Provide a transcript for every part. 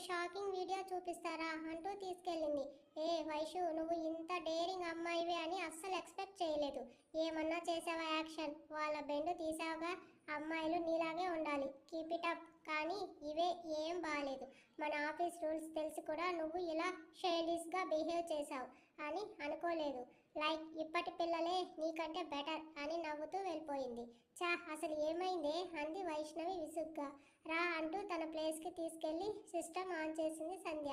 Shocking video చూపిస్తారా అంటూ తీసుకెళ్ళింది. ఏ వైషు, నువ్వు ఇంత డేరింగ్ అమ్మాయివే అని అస్సలు ఎక్స్పెక్ట్ చేయలేదు. ఏమన్నా చేసావా యాక్షన్? వాళ్ళ బెండు తీసావుగా. అమ్మాయిలు నీలాగే ఉండాలి, కీప్ ఇట్ అప్. కానీ ఇవే ఏం బాలేదు. మన ఆఫీస్ రూల్స్ తెలిసి కూడా నువ్వు ఇలా షైలిష్గా బిహేవ్ చేసావు అని అనుకోలేదు. లైక్ ఇప్పటి పిల్లలే నీకంటే బెటర్ అని నవ్వుతూ వెళ్ళిపోయింది. చా, అసలు ఏమైందే అంది వైష్ణవి విసుగ్గా. రా అంటూ తన ప్లేస్కి తీసుకెళ్లి సిస్టమ్ ఆన్ చేసింది సంధ్య.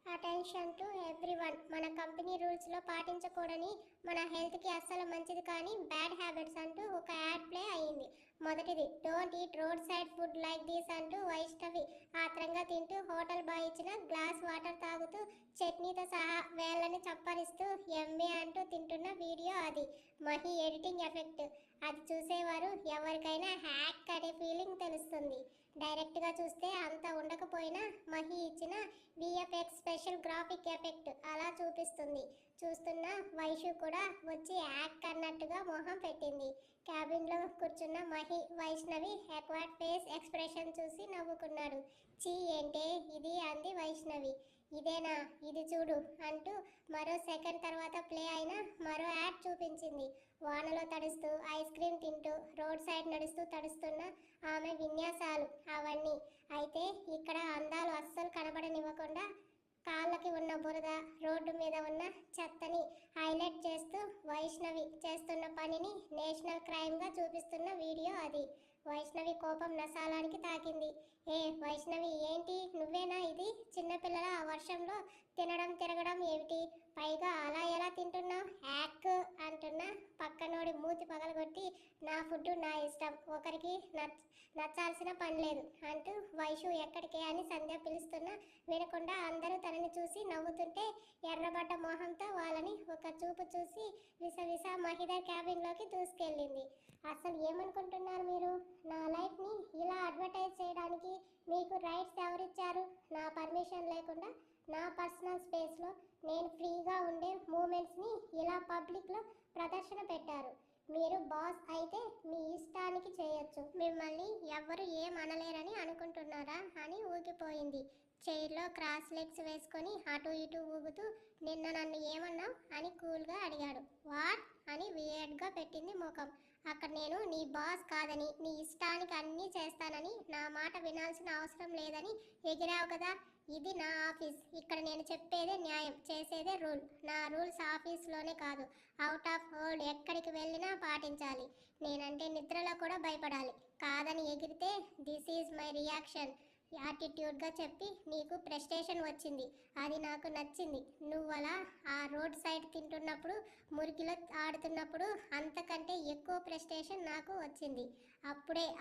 అటెన్షన్ టు ఎవ్రీవన్, మన కంపెనీ రూల్స్లో పాటించకూడని, మన హెల్త్కి అస్సలు మంచిది కానీ బ్యాడ్ హ్యాబిట్స్ అంటూ ఒక యాడ్ ప్లే అయ్యింది. మొదటిది, don't eat road side food like this అంటూ వైష్ణవి ఆత్రంగా తింటూ హోటల్ బాయ్ ఇచ్చిన గ్లాస్ వాటర్ తాగుతూ చట్నీతో సహా వేళ్ళని చప్పరిస్తూ ఎంబీ అంటూ తింటున్న వీడియో అది. Mahi editing effect. అది చూసేవారు ఎవరికైనా హ్యాక్ అనే ఫీలింగ్ తెలుస్తుంది. డైరెక్ట్గా చూస్తే అంత ఉండకపోయినా మహి ఇచ్చిన విఎఫ్ఎక్స్ స్పెషల్ గ్రాఫిక్ ఎఫెక్ట్ అలా చూపిస్తుంది. చూస్తున్న వైషు కూడా వచ్చి యాక్ అన్నట్టుగా మొహం పెట్టింది. క్యాబిన్లో కూర్చున్న మహి వైష్ణవి ఎక్వాట్ ఫేస్ ఎక్స్ప్రెషన్ చూసి నవ్వుకున్నాడు. చీ, ఏంటే ఇది అంది వైష్ణవి. ఇదేనా, ఇది చూడు అంటూ మరో సెకండ్ తర్వాత ప్లే అయిన మరో యాడ్ చూపించింది. వానలో తడుస్తూ ఐస్ క్రీమ్ తింటూ రోడ్ సైడ్ నడుస్తూ తడుస్తున్న ఆమె విన్యాసాలు అవన్నీ. అయితే ఇక్కడ అందాలు అస్సలు కనబడనివ్వకుండా కాళ్ళకి ఉన్న బురద, రోడ్డు మీద ఉన్న చెత్తని హైలైట్ చేస్తూ వైష్ణవి చేస్తున్న పనిని నేషనల్ క్రైమ్గా చూపిస్తున్న వీడియో అది. వైష్ణవి కోపం నసాలానికి తాకింది. ఏ వైష్ణవి, ఏంటి నువ్వేనా ఇది? చిన్నపిల్లల ఆ వర్షంలో తినడం తిరగడం ఏమిటి? పైగా అలా ఎలా తింటున్నావు? యాక్ అంటున్నా పక్కనోడి మూతి పగలగొట్టి నా ఫుడ్ నా ఇష్టం, ఒకరికి నచ్చాల్సిన పని లేదు అంటూ వైషు ఎక్కడికే అని సంధ్య పిలుస్తున్నా వినకుండా అందరూ తనని చూసి నవ్వుతుంటే ఎర్రబడ్డ మొహంతో వాళ్ళని ఒక చూపు చూసి విసవిస మహిదర్ క్యాబిన్లోకి దూసుకెళ్ళింది. అసలు ఏమనుకుంటున్నారు మీరు? నా లైఫ్ని ఇలా అడ్వర్టైజ్ చేయడానికి మీకు రైట్స్ ఎవరిచ్చారు? నా పర్మిషన్ లేకుండా నా పర్సనల్ స్పేస్లో నేను ఫ్రీగా ఉండే మూమెంట్స్ని ఇలా పబ్లిక్లో ప్రదర్శన పెట్టారు. మీరు బాస్ అయితే మీ ఇష్టానికి చేయొచ్చు, మిమ్మల్ని ఎవ్వరు ఏమనలేరని అనుకుంటున్నారా అని ఊగిపోయింది. చైర్లో క్రాస్ లెగ్స్ వేసుకొని అటు ఇటు ఊగుతూ నిన్న నన్ను ఏమన్నావు అని కూల్గా అడిగాడు. వాట్ అని వియర్డ్గా పెట్టింది ముఖం. అక్కడ నేను నీ బాస్ కాదని, నీ ఇష్టానికి అన్నీ చేస్తానని, నా మాట వినాల్సిన అవసరం లేదని ఎగిరావు కదా. ఇది నా ఆఫీస్, ఇక్కడ నేను చెప్పేదే న్యాయం, చేసేదే రూల్. నా రూల్స్ ఆఫీస్లోనే కాదు, అవుట్ ఆఫ్ వరల్డ్ ఎక్కడికి వెళ్ళినా పాటించాలి. నేనంటే నిద్రలో కూడా భయపడాలి. కాదని ఎగిరితే దిస్ ఈజ్ మై రియాక్షన్ యాటిట్యూడ్గా చెప్పి నీకు ప్రెస్టేషన్ వచ్చింది. అది నాకు నచ్చింది. నువ్వలా ఆ రోడ్ సైడ్ తింటున్నప్పుడు, మురికిలో ఆడుతున్నప్పుడు అంతకంటే ఎక్కువ ప్రెస్టేషన్ నాకు వచ్చింది.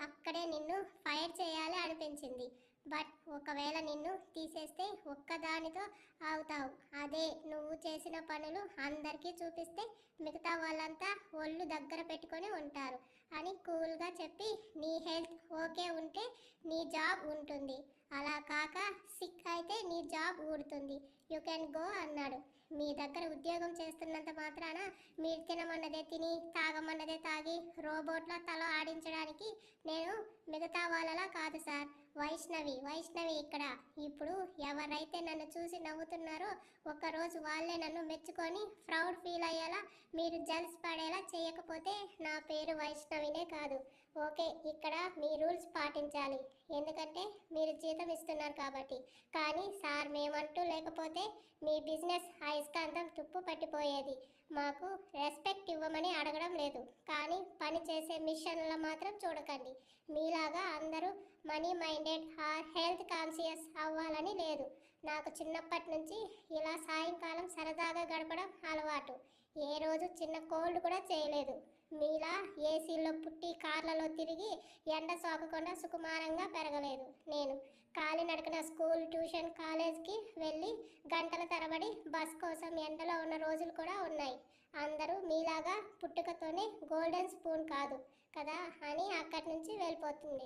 అక్కడే నిన్ను ఫైర్ చేయాలి అనిపించింది. బట్ ఒకవేళ నిన్ను తీసేస్తే ఒక్కదానితో ఆగుతావు. అదే నువ్వు చేసిన పనులు అందరికీ చూపిస్తే మిగతా వాళ్ళంతా ఒళ్ళు దగ్గర పెట్టుకొని ఉంటారు అని కూల్గా చెప్పి నీ హెల్త్ ఓకే ఉంటే నీ జాబ్ ఉంటుంది, అలా కాక సిక్ అయితే నీ జాబ్ ఊడుతుంది. యూ కెన్ గో అన్నాడు. మీ దగ్గర ఉద్యోగం చేస్తున్నంత మాత్రాన మీరు తినమన్నదే తిని తాగమన్నదే తాగి రోబోట్ల తల ఆడించడానికి నేను మిగతా వాళ్ళలా కాదు సార్. వైష్ణవి ఇక్కడ. ఇప్పుడు ఎవరైతే నన్ను చూసి నవ్వుతున్నారో ఒక్కరోజు వాళ్ళే నన్ను మెచ్చుకొని ప్రౌడ్ ఫీల్ అయ్యేలా మీరు జల్స్ పడేలా చేయకపోతే నా పేరు వైష్ణవినే కాదు. ఓకే, ఇక్కడ మీ రూల్స్ పాటించాలి, ఎందుకంటే మీరు జీతం ఇస్తున్నారు కాబట్టి. కానీ సార్ మేమంటూ లేకపోతే మీ బిజినెస్ అయస్కాంతం తుప్పు పట్టిపోయేది. మాకు రెస్పెక్ట్ ఇవ్వమని అడగడం లేదు, కానీ పని చేసే మిషన్ల మాత్రం చూడకండి. మీలాగా అందరూ money minded or health conscious అవ్వాలని లేదు. నాకు చిన్నప్పటి నుంచి ఇలా సాయంకాలం సరదాగా గడపడం అలవాటు. ఏ రోజు చిన్న కోల్డ్ కూడా చేయలేదు. మీలా ఏసీల్లో పుట్టి కార్లలో తిరిగి ఎండ సోకకుండా సుకుమారంగా పెరగలేదు. నేను కాలినడకన స్కూల్, ట్యూషన్, కాలేజ్కి వెళ్ళి గంటల తరబడి బస్ కోసం ఎండలో ఉన్న రోజులు కూడా ఉన్నాయి. అందరూ మీలాగా పుట్టుకతోనే గోల్డెన్ స్పూన్ కాదు కదా అని అక్కడి నుంచి వెళ్ళిపోతుంది.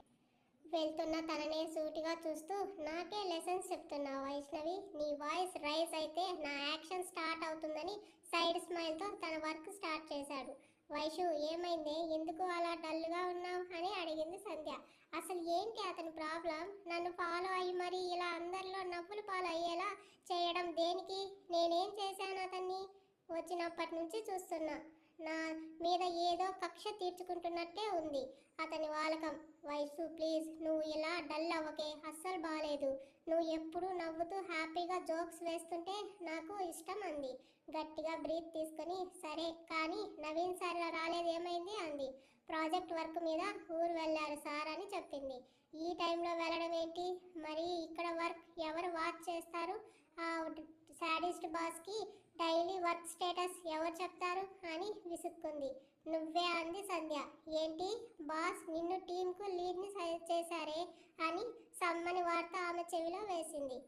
వెళ్తున్న తననే సూటిగా చూస్తూ నాకే లెసన్స్ చెప్తున్నావు వైష్ణవి. నీ వాయిస్ రైజ్ అయితే నా యాక్షన్ స్టార్ట్ అవుతుందని సైడ్ స్మైల్తో తన వర్క్ స్టార్ట్ చేశాడు. వైషు, ఏమైంది, ఎందుకు అలా డల్గా ఉన్నావు అని అడిగింది సంధ్య. అసలు ఏంటి అతని ప్రాబ్లం? నన్ను ఫాలో అయ్యి మరి ఇలా అందరిలో ఇంట్లో నవ్వులు పాలు అయ్యేలా చేయడం దేనికి? నేనేం చేశాను అతన్ని? వచ్చినప్పటి నుంచి చూస్తున్నా. నా మీద ఏదో కక్ష తీర్చుకుంటున్నట్టే ఉంది అతని వాలకం. వైసు ప్లీజ్, నువ్వు ఇలా డల్ అవ్వకే, అస్సలు బాలేదు. నువ్వు ఎప్పుడూ నవ్వుతూ హ్యాపీగా జోక్స్ వేస్తుంటే నాకు ఇష్టం అంది. గట్టిగా బ్రీత్ తీసుకొని సరే కానీ నవీన్ సార్ రాలేదు, ఏమైంది అంది. ప్రాజెక్ట్ వర్క్ మీద ఊరు వెళ్ళారు సార్ అని చెప్పింది. ఈ టైంలో వెళ్ళడం ఏంటి? మరి ఇక్కడ వర్క్ ఎవరు వాచ్ చేస్తారు? ఆ సాడిస్ట్ బాస్కి డైలీ వర్క్ స్టేటస్ ఎవరు చెప్తారు అని విసుక్కుంది. నువ్వే అంది సంధ్య. ఏంటి బాస్ నిన్ను టీంకు లీడ్ని సజెస్ట్ చేశారే అని సమ్మని వార్త ఆమె చెవిలో వేసింది.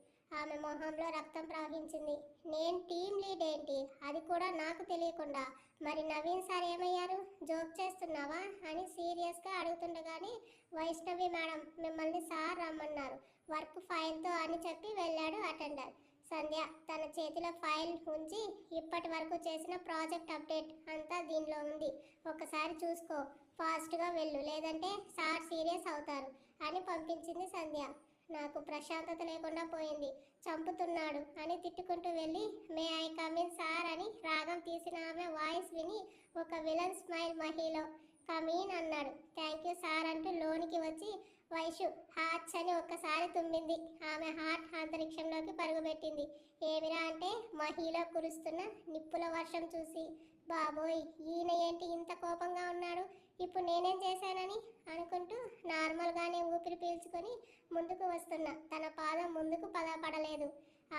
ఆమె మొహంలో రక్తం ప్రవహించింది. నేను టీం లీడ్ ఏంటి? అది కూడా నాకు తెలియకుండా. మరి నవీన్ సార్ ఏమయ్యారు? జోక్ చేస్తున్నావా అని సీరియస్గా అడుగుతుండగానే వైష్ణవి మేడం మిమ్మల్ని సార్ రమ్మన్నారు వర్క్ ఫైల్తో అని చెప్పి వెళ్ళాడు అటెండర్. సంధ్య తన చేతిలో ఫైల్ ఉంచి ఇప్పటి వరకు చేసిన ప్రాజెక్ట్ అప్డేట్ అంతా దీనిలో ఉంది, ఒకసారి చూసుకో, ఫాస్ట్గా వెళ్ళు లేదంటే సార్ సీరియస్ అవుతారు అని పంపించింది సంధ్య. నాకు ప్రశాంతత లేకుండా పోయింది. చంపుతున్నాడు అని తిట్టుకుంటూ వెళ్ళి మే ఐ కమిన్ సార్ అని రాగం తీసిన ఆమె వాయిస్ విని ఒక విలన్ స్మైల్ మహిలో కమీన్ అన్నాడు. థ్యాంక్ యూ సార్ అంటూ లోనికి వచ్చి వైషు హార్ట్స్ అని ఒక్కసారి తుమ్మింది. ఆమె హార్ట్ అంతరిక్షంలోకి పరుగుపెట్టింది. ఏమిరా అంటే మహిలో కురుస్తున్న నిప్పుల వర్షం చూసి. బాబోయ్, ఈయన ఏంటి ఇంత కోపంగా ఉన్నాడు? ఇప్పుడు నేనేం చేశానని అనుకుంటూ నార్మల్గానే ఊపిరి పీల్చుకొని ముందుకు వస్తున్నా తన పాదం ముందుకు పడలేదు.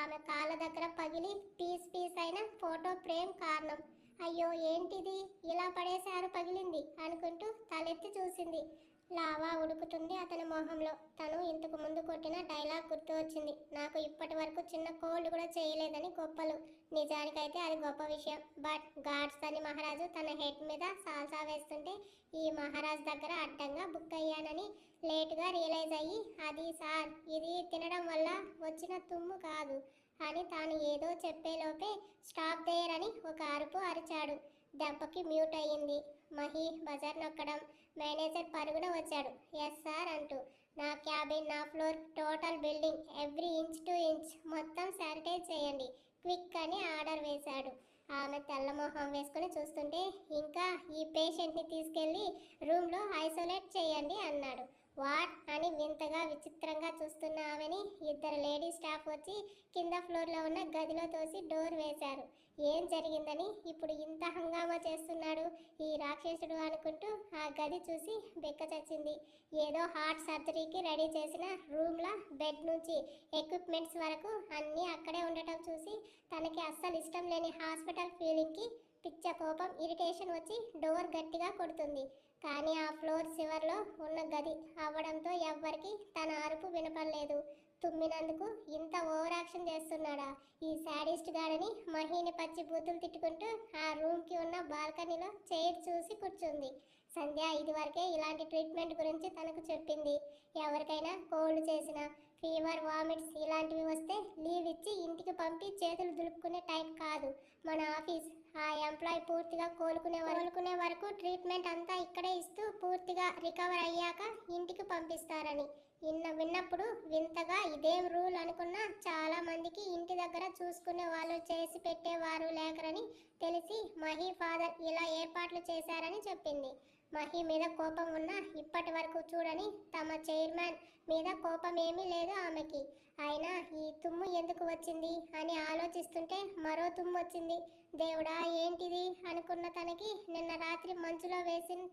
ఆమె కాళ్ళ దగ్గర పగిలి పీస్ పీస్ అయిన ఫోటో ఫ్రేమ్ కారణం. అయ్యో ఏంటిది ఇలా పడేశారు, పగిలింది అనుకుంటూ తలెత్తి చూసింది. లావా ఉడుకుతుంది అతని మొహంలో. తను ఇంతకు ముందు కొట్టిన డైలాగ్ గుర్తు వచ్చింది. నాకు ఇప్పటి వరకు చిన్న కోల్డ్ కూడా చేయలేదని గొప్పలు. నిజానికైతే అది గొప్ప విషయం. బట్ గాడ్స్ అని మహారాజు తన హెడ్ మీద సాల్సా వేస్తుంటే ఈ మహారాజ్ దగ్గర అడ్డంగా బుక్ అయ్యానని లేటుగా రియలైజ్ అయ్యి అది సార్ ఇది తినడం వల్ల వచ్చిన తుమ్ము కాదు అని తాను ఏదో చెప్పేలోపే స్టాప్ దేర్ అని ఒక అరుపు అరిచాడు. దెబ్బకి మ్యూట్ అయ్యింది. మహి బజార్ నొక్కడం. మేనేజర్ పరుగున వచ్చాడు. ఎస్ సార్ అంటూ. నా క్యాబిన్, నా floor, total building every inch to inch మొత్తం శానిటైజ్ చేయండి క్విక్ అని ఆర్డర్ వేశాడు. ఆమె తెల్లమొహం వేసుకుని చూస్తుంటే ఇంకా ఈ పేషెంట్ని తీసుకెళ్ళి రూమ్లో ఐసోలేట్ చేయండి అన్నాడు. వాట్ అని వింతగా విచిత్రంగా చూస్తున్న ఆమెని ఇద్దరు లేడీ స్టాఫ్ వచ్చి కింద ఫ్లోర్లో ఉన్న గదిలో తోసి డోర్ వేశారు. ఏం జరిగిందని ఇప్పుడు ఇంత హంగామా చేస్తున్నాడు ఈ రాక్షసుడు అనుకుంటూ ఆ గది చూసి బెక్క చచ్చింది. ఏదో హార్ట్ సర్జరీకి రెడీ చేసిన రూమ్లా బెడ్ నుంచి ఎక్విప్మెంట్స్ వరకు అన్నీ అక్కడే ఉండటం చూసి తనకి అస్సలు ఇష్టం లేని హాస్పిటల్ ఫీలింగ్కి పిచ్చ కోపం, ఇరిటేషన్ వచ్చి డోర్ గట్టిగా కొడుతుంది. కానీ ఆ ఫ్లోర్ చివర్లో ఉన్న గది అవ్వడంతో ఎవ్వరికి తన అరుపు వినపడలేదు. తుమ్మినందుకు ఇంత ఓవర్ యాక్షన్ చేస్తున్నాడా ఈ శాడిస్ట్ గాడని మహిని పచ్చి బూతులు తిట్టుకుంటూ ఆ రూమ్కి ఉన్న బాల్కనీలో చైర్ చూసి కూర్చుంది. సంధ్య ఇదివరకే ఇలాంటి ట్రీట్మెంట్ గురించి తనకు చెప్పింది. ఎవరికైనా కోల్డ్ చేసినా ఫీవర్, వామిట్స్ ఇలాంటివి వస్తే లీవ్ ఇచ్చి ఇంటికి పంపి చేతులు దులుపుకునే టైప్ కాదు మన ఆఫీస్. ఆ ఎంప్లాయ్ పూర్తిగా కోలుకునే వరకు ట్రీట్మెంట్ అంతా ఇక్కడే ఇస్తూ పూర్తిగా రికవర్ అయ్యాక ఇంటికి పంపిస్తారని విన్నప్పుడు వింతగా ఇదేం రూల్ అనుకున్నా చాలా మందికి ఇంటి దగ్గర చూసుకునే వాళ్ళు చేసి పెట్టేవారు లేకరని తెలిసి మహి ఫాదర్ ఇలా ఏర్పాట్లు చేశారని చెప్పింది. మహి మీద కోపం ఉన్నా ఇప్పటి వరకు చూడని తమ చైర్మన్ మీద కోపం ఏమీ లేదు ఆమెకి. అయినా ఈ తుమ్ము ఎందుకు వచ్చింది అని ఆలోచిస్తుంటే మరో తుమ్ము వచ్చింది. దేవుడా ఏంటిది అనుకున్న తనకి నిన్న రాత్రి మంచులో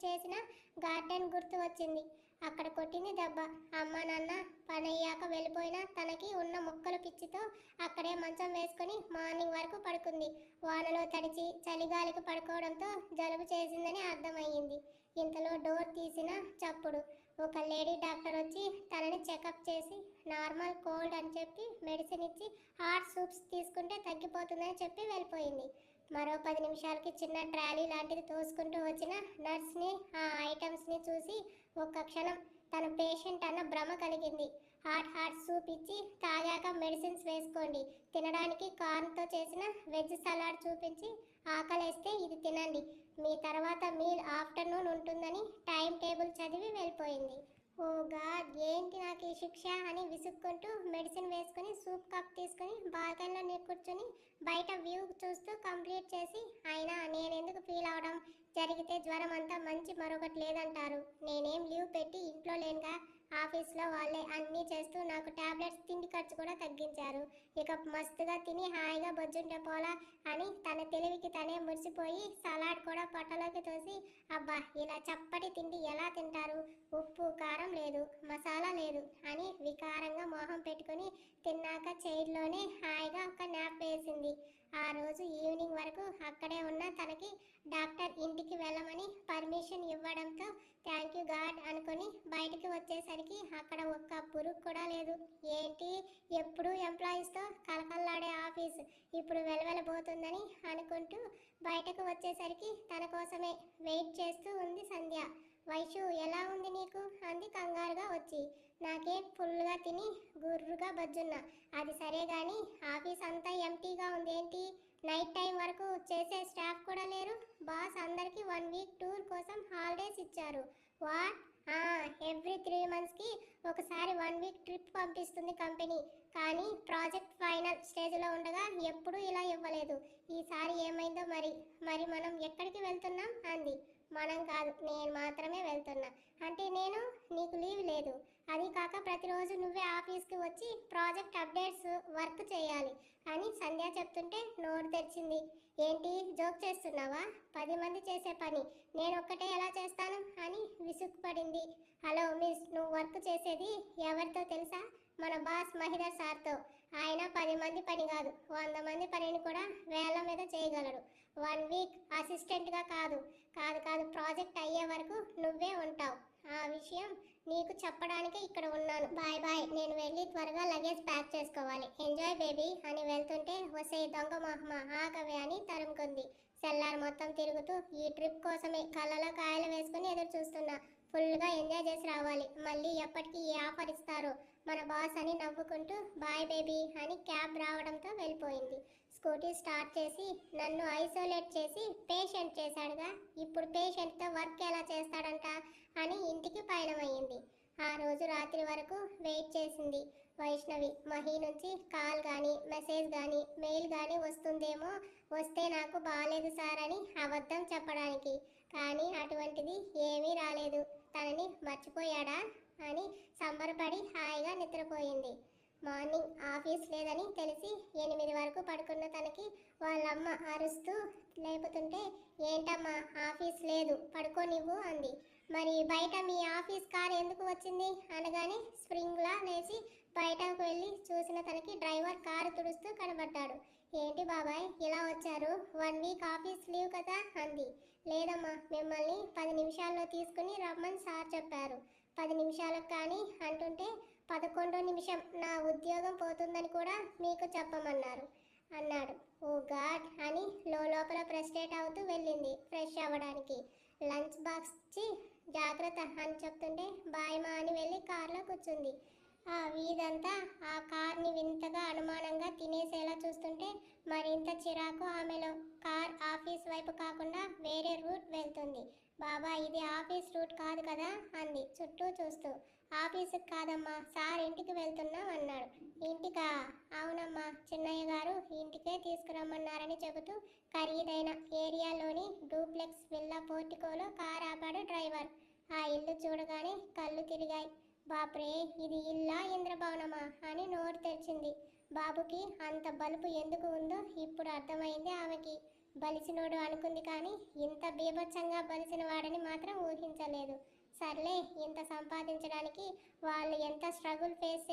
చేసిన గార్డెన్ గుర్తు వచ్చింది. అక్కడ కొట్టింది దెబ్బ. అమ్మ నాన్న పనయ్యాక వెళ్ళిపోయినా తనకి ఉన్న మొక్కల పిచ్చితో అక్కడే మంచం వేసుకొని మార్నింగ్ వరకు పడుకుంది. వానలో తడిచి చలిగాలికి పడుకోవడంతో జలుబు చేసిందని అర్థమయ్యింది. ఇంతలో డోర్ తీసిన చప్పుడు. ఒక లేడీ డాక్టర్ వచ్చి తనని చెకప్ చేసి నార్మల్ కోల్డ్ అని చెప్పి మెడిసిన్ ఇచ్చి హాట్ సూప్స్ తీసుకుంటే తగ్గిపోతుందని చెప్పి వెళ్ళిపోయింది. మరో 10 నిమిషాలకి చిన్న ట్రాలీ లాంటిది తోసుకుంటూ వచ్చిన నర్స్ని ఆ ఐటమ్స్ని చూసి ఒక్క క్షణం తన పేషెంట్ అన్న భ్రమ కలిగింది. హాట్ సూప్ ఇచ్చి తాగాక మెడిసిన్స్ వేసుకోండి, తినడానికి కార్న్తో చేసిన వెజ్ సలాడ్ చూపించి ఆకలేస్తే ఇది తినండి, మీ తర్వాత మీల్ ఆఫ్టర్నూన్ ఉంటుందని టైం టేబుల్ చదివి వెళ్ళిపోయింది. ఓ గాడ్, ఏంటి నాకు ఈ శిక్ష అని విసుక్కుంటూ మెడిసిన్ వేసుకుని సూప్ కప్ తీసుకుని బాల్కనీలో కూర్చుని బయట వ్యూ చూస్తూ కంప్లీట్ చేసి, అయినా నేనెందుకు ఫీల్ అవడం, జరిగితే జ్వరం అంతా మంచి మరొకటి లేదంటారు. నేనేం లీవ్ పెట్టి ఇంట్లో లేనుగా. ఆఫీస్లో వాళ్ళే అన్నీ చేస్తూ నాకు టాబ్లెట్స్ తిండి ఖర్చు కూడా తగ్గించారు. ఇక మస్తుగా తిని హాయిగా బొజ్జుంటే పోలా అని తన తెలివికి తనే మురిసిపోయి సలాడ్ కూడా పొట్టలోకి తోసి, అబ్బా ఇలా చప్పటి తిండి ఎలా తింటారు, ఉప్పు కారం లేదు, మసాలా లేదు అని వికారంగా మొహం పెట్టుకుని తిన్నాక చైర్లోనే హాయిగా ఒక న్యాప్ వేసింది. ఆ రోజు ఈవినింగ్ వరకు అక్కడే ఉన్న తనకి డాక్టర్ ఇంటికి వెళ్ళమని పర్మిషన్ ఇవ్వడంతో థ్యాంక్ యూ గాడ్ అనుకొని బయటికి వచ్చేసరికి అక్కడ ఒక్క పురుగు కూడా లేదు. ఏంటి, ఎప్పుడు ఎంప్లాయీస్తో కలకల్లాడే ఆఫీస్ ఇప్పుడు వెలవెలబోతుందని అనుకుంటూ బయటకు వచ్చేసరికి తన కోసమే వెయిట్ చేస్తూ ఉంది సంధ్య. వైషు ఎలా ఉంది నీకు అంది కంగారుగా వచ్చి. నాకేం, ఫుల్గా తిని గుర్రుగా బజ్జున్నా. అది సరే గాని ఆఫీస్ అంతా ఎంటీగా ఉందేంటి? నైట్ టైం వరకు చేసే స్టాఫ్ కూడా లేరు. బాస్ అందరికీ 1 వీక్ టూర్ కోసం హాలిడేస్ ఇచ్చారు. వాట్? ఎవ్రీ 3 మంత్స్కి ఒకసారి 1 వీక్ ట్రిప్ పంపిస్తుంది కంపెనీ. కానీ ప్రాజెక్ట్ ఫైనల్ స్టేజ్లో ఉండగా ఎప్పుడూ ఇలా ఇవ్వలేదు. ఈసారి ఏమైందో మరి. మరి మనం ఎక్కడికి వెళ్తున్నాం అంది. మనం కాదు, నేను మాత్రమే వెళ్తున్నా. అంటే నేను? నీకు లీవ్ లేదు. అది కాక ప్రతిరోజు నువ్వే ఆఫీస్కి వచ్చి ప్రాజెక్ట్ అప్డేట్స్ వర్క్ చేయాలి అని సంధ్య చెప్తుంటే నోరు తెరిచింది. ఏంటి, జోక్ చేస్తున్నావా? 10 మంది చేసే పని నేను ఒక్కటే ఎలా చేస్తాను అని విసుగుపడింది. హలో మిస్, నువ్వు వర్క్ చేసేది ఎవరితో తెలుసా? మన బాస్ మహిదర్ సార్తో. ఆయన 10 మంది పని కాదు, 100 మంది పనిని కూడా వేళ్ల మీద చేయగలడు. 1 వీక్ అసిస్టెంట్గా కాదు కాదు కాదు ప్రాజెక్ట్ అయ్యే వరకు నువ్వే ఉంటావు. ఆ విషయం నీకు చెప్పడానికే ఇక్కడ ఉన్నాను. బాయ్ బాయ్, నేను వెళ్ళి త్వరగా లగేజ్ ప్యాక్ చేసుకోవాలి. ఎంజాయ్ బేబీ అని వెళ్తుంటే వసే దొంగ మహమ్మ ఆగవే అని తరుముకుంది. సెల్లార్ మొత్తం తిరుగుతూ ఈ ట్రిప్ కోసమే కళ్ళలో కాయలు వేసుకుని ఎదురు చూస్తున్నా. ఫుల్గా ఎంజాయ్ చేసి రావాలి. మళ్ళీ ఎప్పటికీ ఏ ఆఫర్ ఇస్తారో మన బాస్ అని నవ్వుకుంటూ బాయ్ బేబీ అని క్యాబ్ రావడంతో వెళ్ళిపోయింది. స్కూటీ స్టార్ట్ చేసి నన్ను ఐసోలేట్ చేసి పేషెంట్ చేశాడుగా, ఇప్పుడు పేషెంట్తో వర్క్ ఎలా చేస్తాడంట అని ఇంటికి పయనమయ్యింది. ఆ రోజు రాత్రి వరకు వెయిట్ చేసింది వైష్ణవి. మహి నుంచి కాల్ కానీ మెసేజ్ కానీ మెయిల్ కానీ వస్తుందేమో, వస్తే నాకు బాగాలేదు సార్ అని అబద్ధం చెప్పడానికి. కానీ అటువంటిది ఏమీ రాలేదు. తనని మర్చిపోయాడా అని సంబరపడి హాయిగా నిద్రపోయింది. మార్నింగ్ ఆఫీస్ లేదని తెలిసి 8 వరకు పడుకున్న తనకి వాళ్ళమ్మ అరుస్తూ లేపుతుంటే, ఏంటమ్మా ఆఫీస్ లేదు, పడుకోనివ్వు అంది. మరి బయట మీ ఆఫీస్ కార్ ఎందుకు వచ్చింది అనగానే స్ప్రింగ్లా లేచి బయటకు వెళ్ళి చూసిన తనకి డ్రైవర్ కారు తుడుస్తూ కనబడ్డాడు. ఏంటి బాబాయ్ ఇలా వచ్చారు? 1 వీక్ ఆఫీస్ లీవ్ కదా అంది. లేదమ్మా, మిమ్మల్ని 10 నిమిషాల్లో తీసుకుని రమ్మని సార్ చెప్పారు. 10 నిమిషాలకు కానీ అంటుంటే 11వ నిమిషం నా ఉద్యోగం పోతుందని కూడా మీకు చెప్పమన్నారు అన్నాడు. ఓ గాడ్ అని లోపల ఫ్రస్ట్రేట్ అవుతూ వెళ్ళింది ఫ్రెష్ అవ్వడానికి. లంచ్ బాక్స్ ఇచ్చి జాగ్రత్త అని చెప్తుంటే బాయ్ మా అని వెళ్ళి కార్లో కూర్చుంది. ఆ వీధంతా ఆ కార్ని వింతగా అనుమానంగా తినేసేలా చూస్తుంటే మరింత చిరాకు ఆమెలో. కార్ ఆఫీస్ వైపు కాకుండా వేరే రూట్ వెళ్తుంది. బాబా, ఇది ఆఫీస్ రూట్ కాదు కదా అంది చుట్టూ చూస్తూ. ఆఫీసుకి కాదమ్మా, సార్ ఇంటికి వెళ్తున్నాం అన్నాడు. ఇంటికా? అవునమ్మా, చిన్నయ్య గారు ఇంటికే తీసుకురమ్మన్నారని చెబుతూ ఖరీదైన ఏరియాలోని డూప్లెక్స్ విల్లా పోర్టికోలో కార్ ఆపాడు డ్రైవర్. ఆ ఇల్లు చూడగానే కళ్ళు తిరిగాయి. బాప్రే, ఇది ఇల్లా ఇంద్రభవనమా అని నోరు తెరిచింది. బాబుకి అంత బలుపు ఎందుకు ఉందో ఇప్పుడు అర్థమైంది ఆమెకి. బలిసినోడు అనుకుంది కానీ ఇంత బీభత్సంగా బలిసిన వాడని మాత్రం ఊహించలేదు. సర్లే, ఇంత సంపాదించడానికి వాళ్ళు ఎంత స్ట్రగుల్ ఫేస్